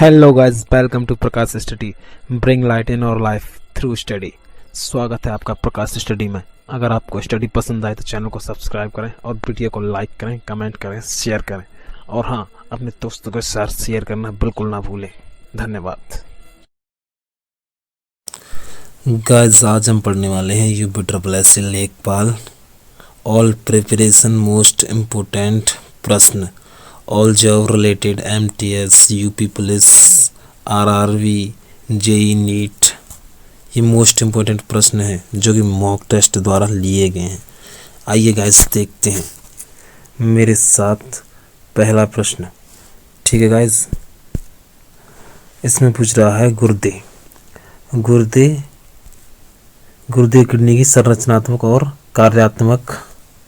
Hello guys, welcome to Prakash study, bring light in और life through study. स्वागत है आपका प्रकाश स्टडी में। अगर आपको स्टडी पसंद आए तो चैनल को सब्सक्राइब करें और वीडियो को लाइक करें, कमेंट करें, शेयर करें और हाँ, अपने दोस्तों के साथ शेयर करना बिल्कुल ना भूलें। धन्यवाद। गाइस, आज हम पढ़ने वाले हैं UPSSC लेखपाल ऑल प्रिपरेशन मोस्ट इम्पोर्टेंट प्रश्न, all job related MTS, UP police, RRV, JEE NEET. ये मोस्ट इम्पोर्टेंट प्रश्न हैं जो कि मॉक टेस्ट द्वारा लिए गए हैं। आइए गाइस देखते हैं मेरे साथ पहला प्रश्न। ठीक है गाइस, इसमें पूछ रहा है गुर्दे किडनी की संरचनात्मक और कार्यात्मक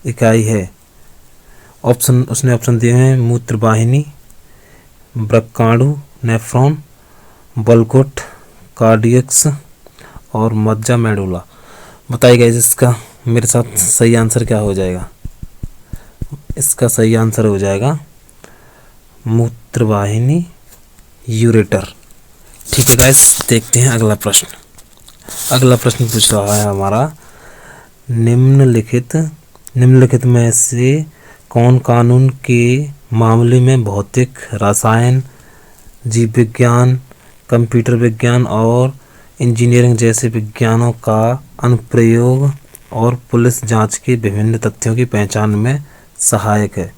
इकाई है। उसने ऑप्शन दिए हैं मूत्रवाहिनी, वृक्काणु, नेफ्रॉन, बलकोट, कार्डियक्स और मज्जा मेडुला। बताइएगा इसका मेरे साथ सही आंसर क्या हो जाएगा। इसका सही आंसर हो जाएगा मूत्रवाहिनी, यूरेटर। ठीक है गाइस, देखते हैं अगला प्रश्न। अगला प्रश्न पूछ रहा है हमारा, निम्नलिखित में से कौन कानून के मामले में भौतिक, रसायन, जीव विज्ञान, कंप्यूटर विज्ञान और इंजीनियरिंग जैसे विज्ञानों का अनुप्रयोग और पुलिस जांच के विभिन्न तथ्यों की पहचान में सहायक है।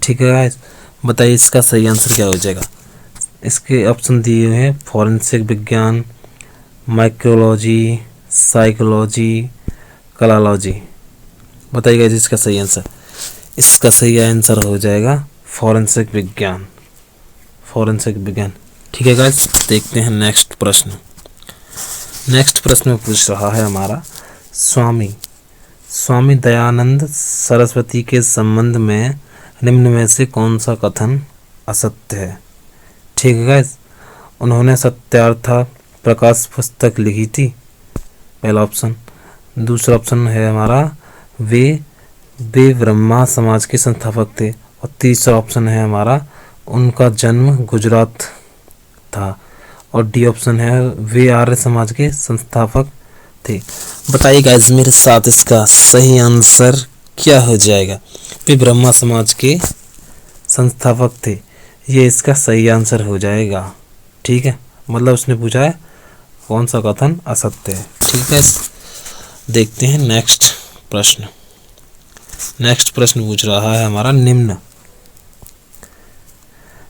ठीक है गाइस, बताइए इसका सही आंसर क्या हो जाएगा। इसके ऑप्शन दिए हुए हैं फॉरेंसिक विज्ञान, माइक्रोलॉजी, साइकोलॉजी, कलालॉजी। बताइएगा इसका सही आंसर। इसका सही आंसर हो जाएगा फॉरेंसिक विज्ञान। ठीक है गाइस, देखते हैं नेक्स्ट प्रश्न में पूछ रहा है हमारा, स्वामी दयानंद सरस्वती के संबंध में निम्न में से कौन सा कथन असत्य है। ठीक है गाइस, उन्होंने सत्यार्था प्रकाश पुस्तक लिखी थी, पहला ऑप्शन। दूसरा ऑप्शन है हमारा वे ब्रह्मा समाज के संस्थापक थे। और तीसरा ऑप्शन है हमारा उनका जन्म गुजरात था। और डी ऑप्शन है वे आर्य समाज के संस्थापक थे। बताइए गाइस मेरे साथ इसका सही आंसर क्या हो जाएगा। वे ब्रह्मा समाज के संस्थापक थे, ये इसका सही आंसर हो जाएगा। ठीक है, मतलब उसने पूछा है कौन सा कथन असत्य है। ठीक है, देखते हैं नेक्स्ट प्रश्न पूछ रहा है हमारा, निम्न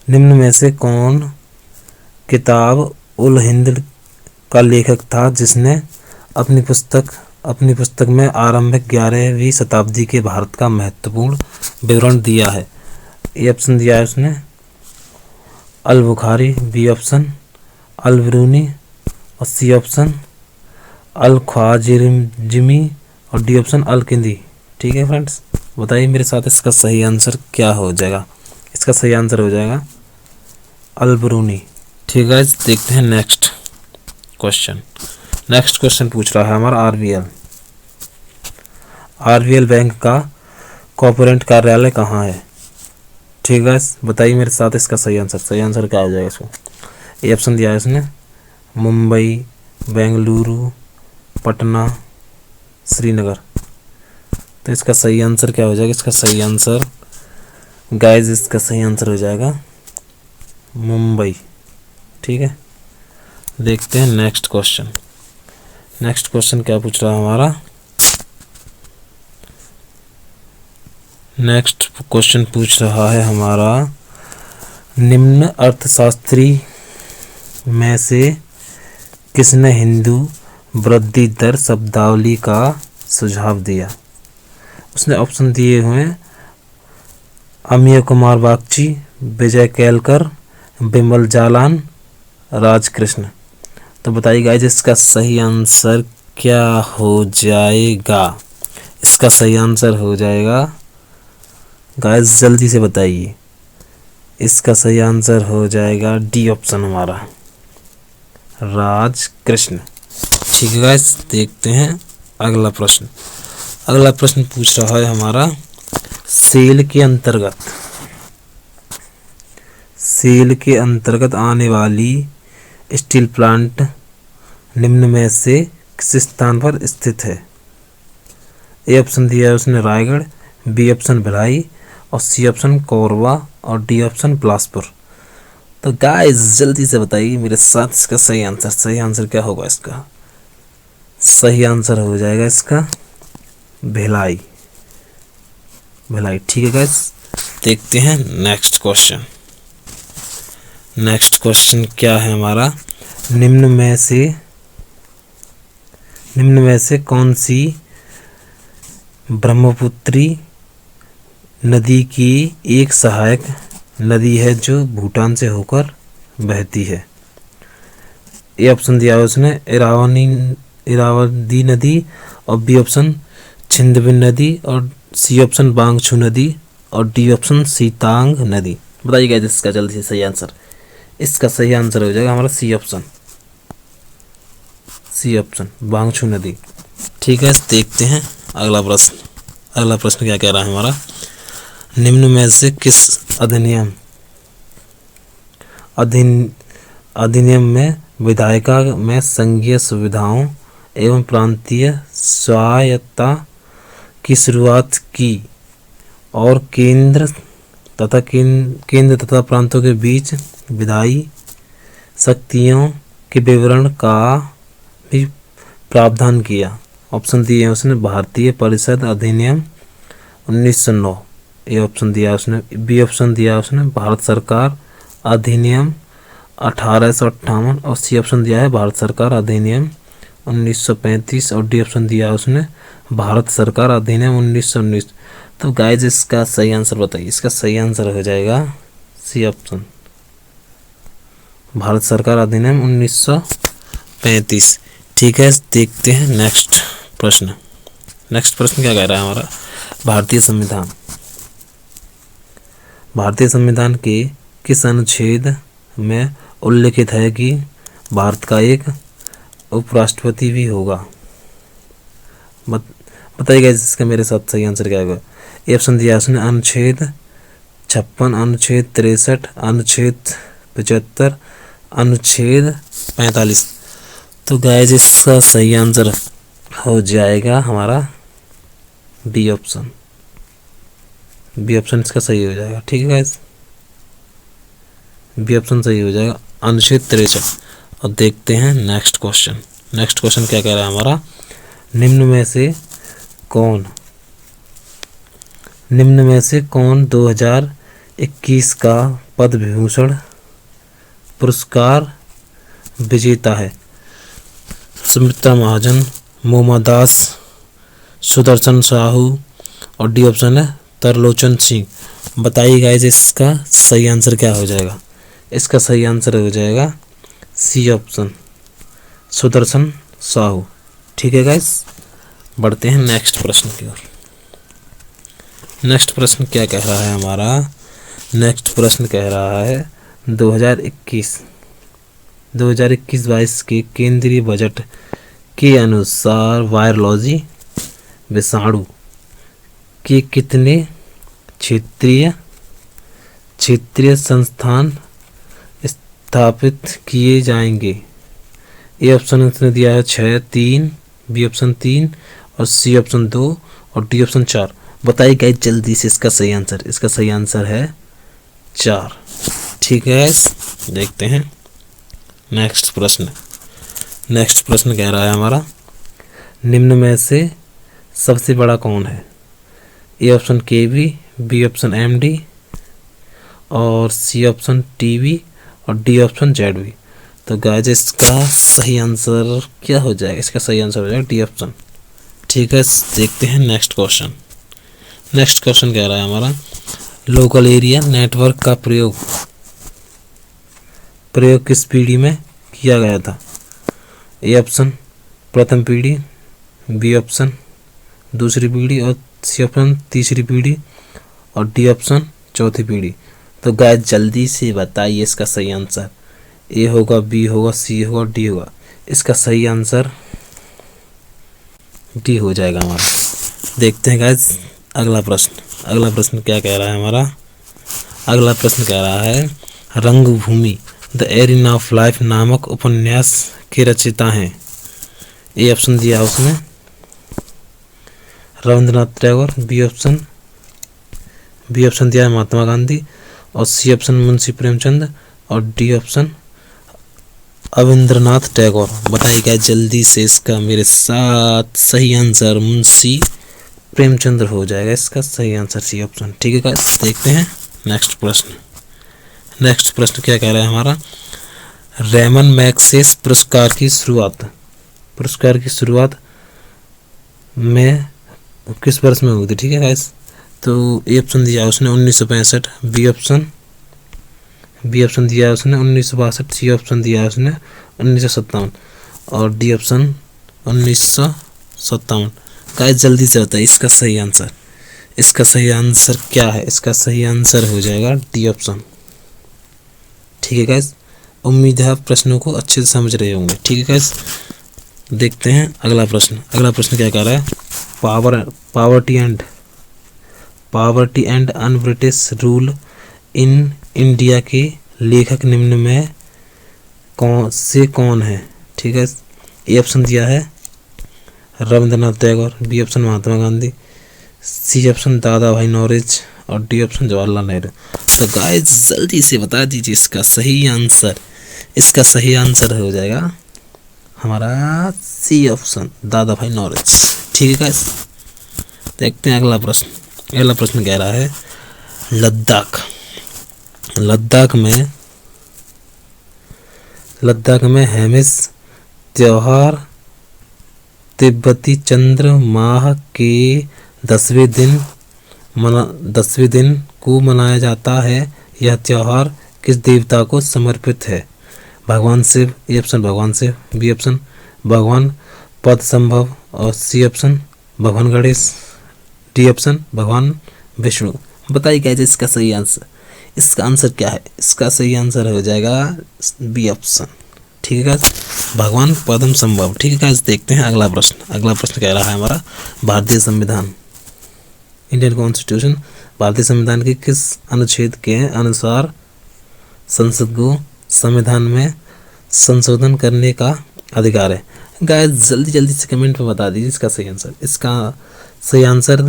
में से कौन किताब उल हिंद का लेखक था जिसने अपनी पुस्तक में आरंभिक 11वीं शताब्दी के भारत का महत्वपूर्ण विवरण दिया है। ये ऑप्शन दिया है उसने अल बुखारी, बी ऑप्शन अल बिरूनी और सी ऑप्शन अल ख्वारिज़मी और डी ऑप्शन अल किंदी। ठीक है फ्रेंड्स, बताइए मेरे साथ इसका सही आंसर क्या हो जाएगा। इसका सही आंसर हो जाएगा अल बिरूनी। ठीक है, देखते हैं नेक्स्ट क्वेश्चन पूछ रहा है हमारा आरबीएल बैंक का कॉर्पोरेट कार्यालय कहाँ है। ठीक है, बताइए मेरे साथ इसका सही आंसर क्या हो जाएगा। इसको ये ऑप्शन दिया है इसने मुंबई, बेंगलुरु, पटना, श्रीनगर। तो इसका सही आंसर क्या हो जाएगा। इसका सही आंसर गाइस, इसका सही आंसर हो जाएगा मुंबई। ठीक है, देखते हैं नेक्स्ट क्वेश्चन क्या पूछ रहा है हमारा। नेक्स्ट क्वेश्चन पूछ रहा है हमारा, निम्न अर्थशास्त्री में से किसने हिंदू वृद्धि दर शब्दावली का सुझाव दिया। उसने ऑप्शन दिए हुए हैं अमीय कुमार बागची, विजय केलकर, बिमल जालान, राजकृष्ण। तो बताइए गाइस इसका सही आंसर क्या हो जाएगा। इसका सही आंसर हो जाएगा गाइस, जल्दी से बताइए। इसका सही आंसर हो जाएगा डी ऑप्शन हमारा राजकृष्ण। ठीक है गाइस, देखते हैं अगला प्रश्न पूछ रहा है हमारा, सेल के अंतर्गत सेल के अंतर्गत आने वाली स्टील प्लांट निम्न में से किस स्थान पर स्थित है? ए ऑप्शन दिया है उसने रायगढ़, बी ऑप्शन भिलाई और सी ऑप्शन कोरबा और डी ऑप्शन बिलासपुर। तो गाइस जल्दी से बताइए मेरे साथ इसका सही आंसर क्या होगा? इसका सही आंसर हो जाएगा इसका भिलाई। ठीक है गाइस, देखते हैं नेक्स्ट क्वेश्चन क्या है हमारा। निम्न में से कौन सी ब्रह्मपुत्री नदी की एक सहायक नदी है जो भूटान से होकर बहती है? ए ऑप्शन दिया है उसने इरावदी नदी और बी ऑप्शन छिंदबिन नदी और सी ऑप्शन बांगछू नदी और डी ऑप्शन सीतांग नदी। बताइएगा इसका जल्दी से सही आंसर। इसका सही आंसर हो जाएगा हमारा सी ऑप्शन बांगछू नदी। ठीक है, देखते हैं अगला प्रश्न क्या कह रहा है हमारा। निम्न में से किस अधिनियम में विधायिका में संघीय सुविधाओं एवं प्रांतीय स्वायत्तता की शुरुआत की और केंद्र तथा प्रांतों के बीच विधायी शक्तियों के विवरण का भी प्रावधान किया? ऑप्शन दिए हैं उसने भारतीय परिषद अधिनियम 1909, ए ऑप्शन दिया उसने, बी ऑप्शन दिया उसने भारत सरकार अधिनियम 1858 और सी ऑप्शन दिया है भारत सरकार अधिनियम 1935 और डी ऑप्शन दिया उसने भारत सरकार अधिनियम 1919। तो गाइस इसका सही आंसर बताइए। इसका सही आंसर हो जाएगा सी ऑप्शन भारत सरकार अधिनियम 1935। ठीक है, देखते हैं नेक्स्ट प्रश्न क्या कह रहा है हमारा। भारतीय संविधान के किस अनुच्छेद में उल्लिखित है कि भारत का एक उपराष्ट्रपति भी होगा? बताइएगा इसका मेरे साथ सही आंसर क्या होगा। ए ऑप्शन दिया उसने अनुच्छेद 56, अनुच्छेद 63, अनुच्छेद 75, अनुच्छेद 45। तो गाइस इसका सही आंसर हो जाएगा हमारा बी ऑप्शन इसका सही हो जाएगा। ठीक है गाइस, बी ऑप्शन सही हो जाएगा, अनुच्छेद 63। और देखते हैं नेक्स्ट क्वेश्चन क्या कह रहा है हमारा। निम्न में से कौन 2021 का पद्म विभूषण पुरस्कार विजेता है? सुमित्रा महाजन, मोमा दास, सुदर्शन साहू और डी ऑप्शन है तरलोचन सिंह। बताइए गाइस इसका सही आंसर क्या हो जाएगा। इसका सही आंसर हो जाएगा सी ऑप्शन सुदर्शन साहू। ठीक है गाइस, बढ़ते हैं नेक्स्ट प्रश्न की ओर। नेक्स्ट प्रश्न क्या कह रहा है हमारा। नेक्स्ट प्रश्न कह रहा है 2021-22 के केंद्रीय बजट के अनुसार वायरोलॉजी विषाणु के कितने क्षेत्रीय संस्थान स्थापित किए जाएंगे? ए ऑप्शन उसने दिया है 6, 3, बी ऑप्शन 3 और सी ऑप्शन 2 और डी ऑप्शन 4। बताइए गाइस जल्दी से इसका सही आंसर। इसका सही आंसर है 4। ठीक है, देखते हैं नेक्स्ट प्रश्न कह रहा है हमारा। निम्न में से सबसे बड़ा कौन है? A option KB, B option MD और सी ऑप्शन टीवी और डी ऑप्शन जेडवी। तो गाइस इसका सही आंसर क्या हो जाएगा? इसका सही आंसर हो जाएगा डी ऑप्शन। ठीक है, देखते हैं नेक्स्ट क्वेश्चन कह रहा है हमारा। लोकल एरिया नेटवर्क का प्रयोग किस पीढ़ी में किया गया था? ए ऑप्शन प्रथम पीढ़ी, बी ऑप्शन दूसरी पीढ़ी और सी ऑप्शन तीसरी पीढ़ी और डी ऑप्शन चौथी पीढ़ी। तो गाइस जल्दी से बताइए इसका सही आंसर। ए होगा, बी होगा, सी होगा, डी होगा। इसका सही आंसर डी हो जाएगा हमारा। देखते हैं गाइस अगला प्रश्न क्या कह रहा है हमारा। अगला प्रश्न कह रहा है रंगभूमि द एरिना ऑफ लाइफ नामक उपन्यास के रचयिता हैं? ए ऑप्शन दिया है उसमें रविंद्रनाथ टैगोर, बी ऑप्शन दिया है महात्मा गांधी, और सी ऑप्शन मुंशी प्रेमचंद, और डी ऑप्शन अविंद्रनाथ टैगोर। बताइएगा जल्दी से इसका मेरे साथ। सही आंसर मुंशी प्रेमचंद्र हो जाएगा इसका सही आंसर, सी ऑप्शन। ठीक है गाइस, देखते हैं नेक्स्ट प्रश्न। नेक्स्ट प्रश्न क्या कह रहा है हमारा? रेमन मैग्सेसे पुरस्कार की शुरुआत में किस वर्ष में हुई थी? ठीक है गाइस, तो ए ऑप्शन दिया उसने 1965, बी ऑप्शन दिया है उसने 1962, सी ऑप्शन दिया है उसने 1957, और डी ऑप्शन 1957। गाइस जल्दी से बताइए इसका सही आंसर। इसका सही आंसर क्या है? इसका सही आंसर हो जाएगा डी ऑप्शन। ठीक है गाइस, उम्मीद है आप प्रश्नों को अच्छे से समझ रहे होंगे। ठीक है गाइस, देखते हैं अगला प्रश्न। अगला प्रश्न क्या कह रहा है? Poverty and un British rule in India के लेखक निम्न में कौन है? ठीक है, ए ऑप्शन दिया है Rabindranath Tagore, B option Mahatma Gandhi, C option दादा भाई नौरोजी, और डी ऑप्शन जवाहरलाल नेहरू। तो गाइस जल्दी से बता दीजिए इसका सही आंसर। इसका सही आंसर हो जाएगा हमारा सी ऑप्शन दादा भाई नौरोजी। ठीक है गाइस, देखते हैं अगला प्रश्न। अगला प्रश्न कह रहा है लद्दाख में हेमिस त्योहार तिब्बती चंद्र माह के 10वें दिन को मनाया जाता है। यह त्योहार किस देवता को समर्पित है? भगवान शिव, ए ऑप्शन भगवान शिव, बी ऑप्शन भगवान पद्मसंभव, और सी ऑप्शन भगवान गणेश, डी ऑप्शन भगवान विष्णु। बताइए क्या है इसका सही आंसर। इसका आंसर क्या है? इसका सही आंसर हो जाएगा बी ऑप्शन। ठीक है, भगवान पद्मसंभव। ठीक है, देखते हैं अगला प्रश्न। अगला प्रश्न कह रहा है हमारा भारतीय संविधान, इंडियन कॉन्स्टिट्यूशन, भारतीय संविधान के किस अनुच्छेद के अनुसार संसद को संविधान में संशोधन करने का अधिकार है? गाइस जल्दी से कमेंट में बता दीजिए इसका सही आंसर। इसका सही आंसर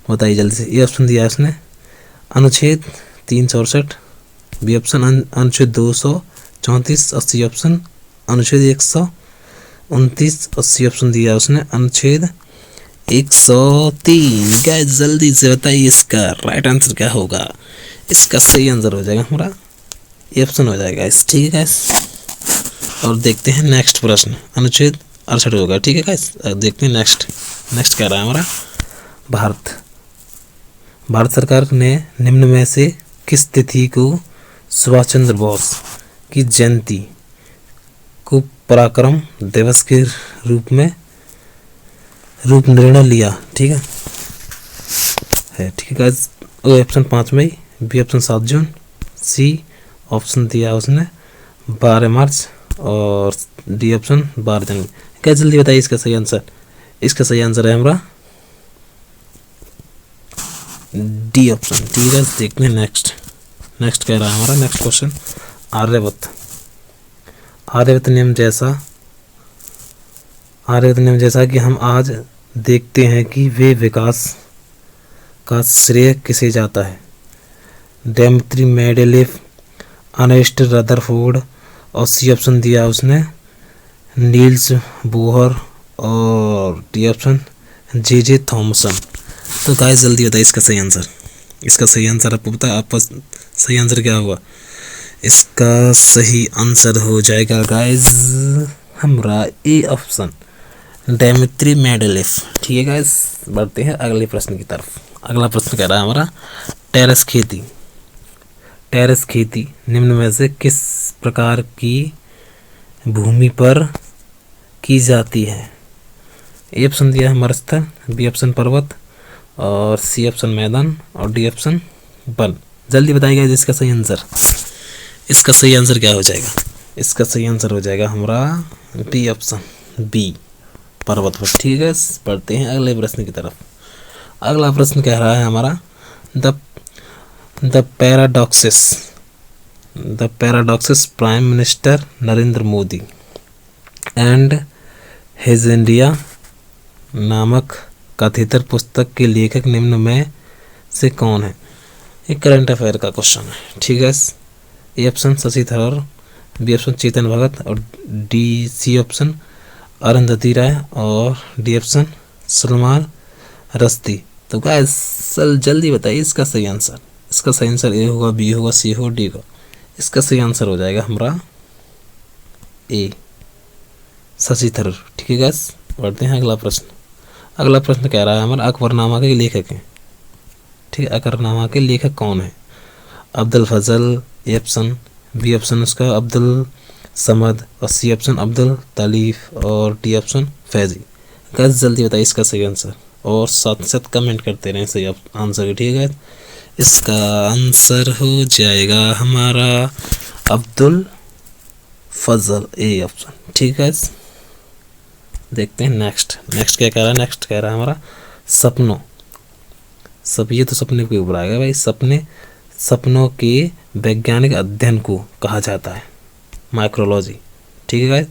बताइए जल्दी से। ये ऑप्शन दिया है उसने अनुच्छेद 364, बी ऑप्शन अनुच्छेद 234, और सी ऑप्शन अनुच्छेद 129, और सी ऑप्शन दिया है उसने अनुच्छेद 103। गाइस जल्दी से बताइए इसका राइट आंसर क्या होगा। इसका सही आंसर हो जाएगा हमारा ये ऑप्शन हो जाएगा इस। ठीक है गाइस, और देखते हैं नेक्स्ट प्रश्न। अनुच्छेद 68 होगा। ठीक है गाइस, देखते हैं नेक्स्ट कह रहा है हमारा भारत सरकार ने निम्न में से किस तिथि को सुभाष चंद्र बोस की जयंती को पराक्रम दिवस के रूप निर्णय लिया? ठीक है ठीक है गाइस, ऑप्शन 5 मई, बी ऑप्शन 7 जून, सी ऑप्शन दिया उसने 12 मार्च, और डी ऑप्शन 12 जनवरी। क्या जल्दी बताइए इसका सही आंसर। इसका सही आंसर है हमारा डी ऑप्शन। ठीक है, देखते हैं नेक्स्ट कह रहा है हमारा नेक्स्ट क्वेश्चन आर्यभट्ट नियम जैसा कि हम आज देखते हैं कि वे विकास का श्रेय किसे जाता है? डेमित्री मेंडेलीव, अर्नेस्ट रदरफोर्ड, और सी ऑप्शन दिया उसने नील्स बोहर, और डी ऑप्शन जे थॉमसन। तो गाइस जल्दी बताइए इसका सही आंसर। इसका सही आंसर आपको पता है? आपका सही आंसर क्या होगा? इसका सही आंसर हो जाएगा गाइस हमारा ए ऑप्शन डेमित्री मेंडेलीव। ठीक है गाइस, बढ़ते हैं अगले प्रश्न की तरफ। अगला प्रश्न कह रहा है हमारा टेरेस खेती निम्न में से किस प्रकार की भूमि पर की जाती है? ए ऑप्शन दिया है मरुस्थल, बी ऑप्शन पर्वत, और सी ऑप्शन मैदान, और डी ऑप्शन वन। जल्दी बताइएगा इसका सही आंसर। इसका सही आंसर क्या हो जाएगा? इसका सही आंसर हो जाएगा हमारा डी ऑप्शन बी पर्वत पर। ठीक है, पढ़ते हैं अगले प्रश्न की तरफ। अगला प्रश्न कह रहा है हमारा the paradoxes the paradoxes prime minister Narendra Modi and his India नामक कथितर पुस्तक के लेखक निम्न में से कौन है। ये करंट अफेयर का क्वेश्चन है, ठीक है। A option Shashi Tharoor, B option Chetan Bhagat और सी ऑप्शन अरुंधति राय और डी ऑप्शन सलमान रश्दी। तो गाइस जल्दी बताइए इसका सही आंसर। इसका सही आंसर ए होगा, बी होगा, सी होगा, डी होगा। इसका सही आंसर हो जाएगा हमारा ए, शशि थरूर, ठीक है गाइस। बढ़ते हैं अगला प्रश्न। अगला प्रश्न कह रहा है हमारा अकबरनामा के लेखक हैं, ठीक है। अकबरनामा के लेखक कौन है। अब्दुल फजल, ए ऑप्शन, बी ऑप्शन उसका अब्दुल समद और सी ऑप्शन अब्दुल तालीफ और डी ऑप्शन फैजी। गाइस जल्दी बताइए इसका सही आंसर और साथ साथ कमेंट करते रहें सही आंसर, ठीक है। इसका आंसर हो जाएगा हमारा अब्दुल फजल, ए ऑप्शन, ठीक है। देखते हैं नेक्स्ट क्या कह रहा है। नेक्स्ट कह रहा है हमारा सपनों, सब ये तो सपने के ऊपर आएगा भाई। सपनों के वैज्ञानिक अध्ययन को कहा जाता है माइक्रोलॉजी, ठीक है गाइस।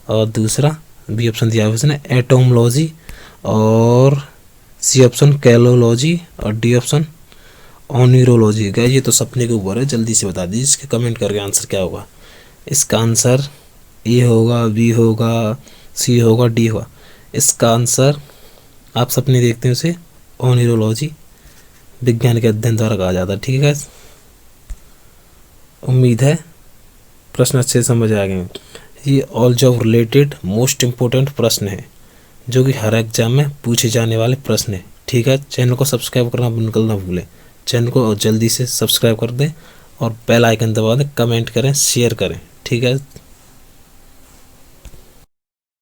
और दूसरा बी ऑप्शन दिया उसने एटोमोलॉजी और सी ऑप्शन कैलोलॉजी और डी ऑप्शन ऑनिरोलॉजी। गाइस ये तो सपने के ऊपर है, जल्दी से बता दीजिए इसके कमेंट करके आंसर क्या होगा। इसका आंसर ए होगा, बी होगा, सी होगा, डी होगा। इसका आंसर आप सपने देखते हैं उसे ऑनिरोलॉजी विज्ञान के अध्ययन द्वारा कहा जाता है, ठीक है। उम्मीद है प्रश्न अच्छे समझ आ गए। ये all job related most important प्रश्न है जो कि हर एग्जाम में पूछे जाने वाले प्रश्न है, ठीक है। चैनल को सब्सक्राइब करना बिल्कुल ना भूलें। चैनल को जल्दी से सब्सक्राइब कर दें और बेल आइकन दबा दें, कमेंट करें, शेयर करें, ठीक है।